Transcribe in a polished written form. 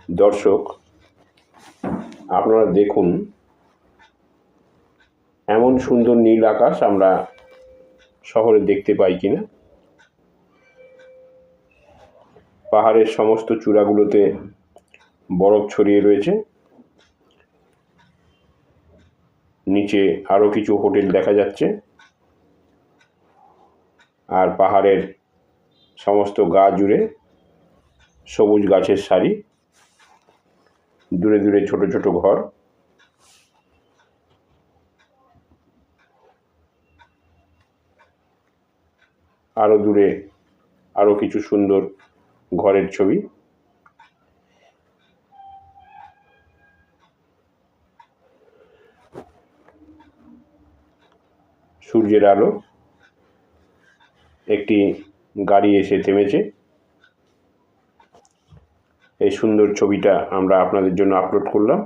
দর্শক, আপনারা দেখুন, এমন সুন্দর নীল আকাশ আমরা শহরে দেখতে পাই কিনা। পাহাড়ের সমস্ত চূড়াগুলোতে বরফ ছড়িয়ে রয়েছে। নিচে আরও কিছু হোটেল দেখা যাচ্ছে, আর পাহাড়ের সমস্ত গা জুড়ে সবুজ গাছের সারি, দূরে দূরে ছোট ছোট ঘর। আরও দূরে আরও কিছু সুন্দর ঘরের ছবি। সূর্যের আলো, একটি গাড়ি এসে থেমেছে। এই সুন্দর ছবিটা আমরা আপনাদের জন্য আপলোড করলাম।